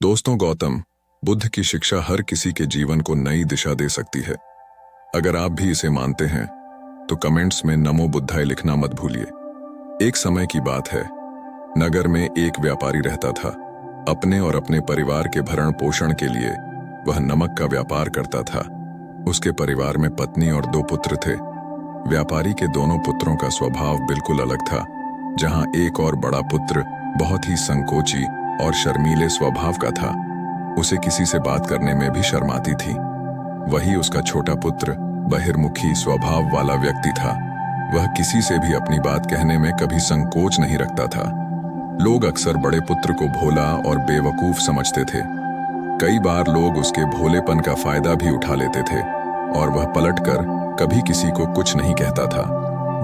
दोस्तों, गौतम बुद्ध की शिक्षा हर किसी के जीवन को नई दिशा दे सकती है। अगर आप भी इसे मानते हैं तो कमेंट्स में नमो बुद्धाय लिखना मत भूलिए। एक समय की बात है, नगर में एक व्यापारी रहता था। अपने और अपने परिवार के भरण पोषण के लिए वह नमक का व्यापार करता था। उसके परिवार में पत्नी और 2 पुत्र थे। व्यापारी के दोनों पुत्रों का स्वभाव बिल्कुल अलग था। जहां एक और बड़ा पुत्र बहुत ही संकोची और शर्मीले स्वभाव का था, उसे किसी से बात करने में भी शर्म आती थी। वही उसका छोटा पुत्र बहिर्मुखी स्वभाव वाला व्यक्ति था। वह किसी से भी अपनी बात कहने में कभी संकोच नहीं रखता था। लोग अक्सर बड़े पुत्र को भोला और बेवकूफ समझते थे। कई बार लोग उसके भोलेपन का फायदा भी उठा लेते थे और वह पलटकर कभी किसी को कुछ नहीं कहता था।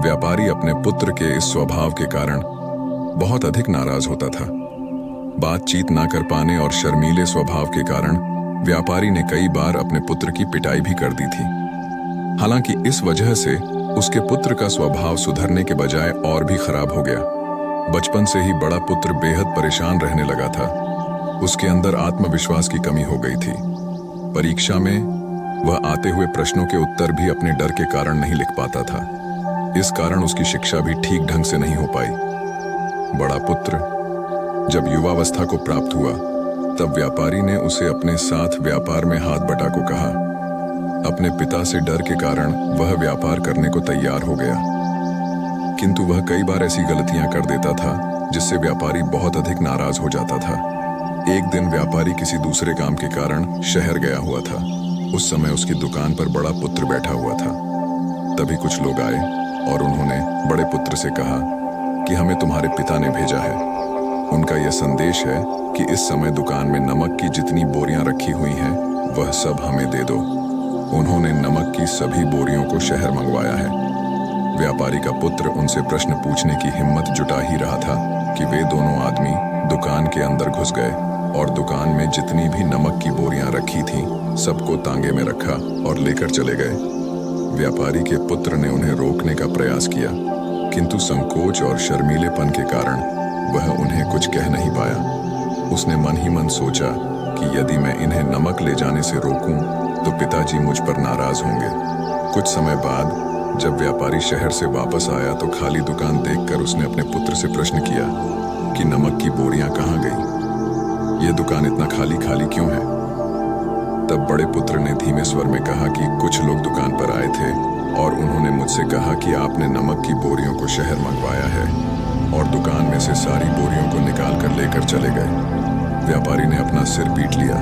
व्यापारी अपने पुत्र के इस स्वभाव के कारण बहुत अधिक नाराज होता था। बातचीत ना कर पाने और शर्मीले स्वभाव के कारण व्यापारी ने कई बार अपने पुत्र की पिटाई भी कर दी थी। हालांकि इस वजह से उसके पुत्र का स्वभाव सुधरने के बजाय और भी खराब हो गया। बचपन से ही बड़ा पुत्र बेहद परेशान रहने लगा था। उसके अंदर आत्मविश्वास की कमी हो गई थी। परीक्षा में वह आते हुए प्रश्नों के उत्तर भी अपने डर के कारण नहीं लिख पाता था। इस कारण उसकी शिक्षा भी ठीक ढंग से नहीं हो पाई। बड़ा पुत्र जब युवावस्था को प्राप्त हुआ, तब व्यापारी ने उसे अपने साथ व्यापार में हाथ बटा को कहा। अपने पिता से डर के कारण वह व्यापार करने को तैयार हो गया, किंतु वह कई बार ऐसी गलतियां कर देता था जिससे व्यापारी बहुत अधिक नाराज हो जाता था। एक दिन व्यापारी किसी दूसरे काम के कारण शहर गया हुआ था। उस समय उसकी दुकान पर बड़ा पुत्र बैठा हुआ था। तभी कुछ लोग आए और उन्होंने बड़े पुत्र से कहा कि हमें तुम्हारे पिता ने भेजा है। उनका यह संदेश है कि इस समय दुकान में नमक की जितनी बोरियां रखी हुई हैं, वह सब हमें दे दो। उन्होंने नमक की सभी बोरियों को शहर मंगवाया है। व्यापारी का पुत्र उनसे प्रश्न पूछने की हिम्मत जुटा ही रहा था कि वे दोनों आदमी दुकान के अंदर घुस गए और दुकान में जितनी भी नमक की बोरियां रखी थीं, सबको तांगे में रखा और लेकर चले गए। व्यापारी के पुत्र ने उन्हें रोकने का प्रयास किया, किंतु संकोच और शर्मीलेपन के कारण वह उन्हें कुछ कह नहीं पाया। उसने मन ही मन सोचा कि यदि मैं इन्हें नमक ले जाने से रोकूं तो पिताजी मुझ पर नाराज होंगे। कुछ समय बाद जब व्यापारी शहर से वापस आया तो खाली दुकान देखकर उसने अपने पुत्र से प्रश्न किया कि नमक की बोरियां कहाँ गई? ये दुकान इतना खाली खाली क्यों है? तब बड़े पुत्र ने धीमे स्वर में कहा कि कुछ लोग दुकान पर आए थे और उन्होंने मुझसे कहा कि आपने नमक की बोरियों को शहर मंगवाया है, और दुकान में से सारी बोरियों को निकाल कर लेकर चले गए। व्यापारी ने अपना सिर पीट लिया।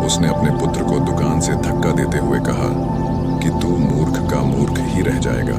उसने अपने पुत्र को दुकान से धक्का देते हुए कहा कि तू मूर्ख का मूर्ख ही रह जाएगा।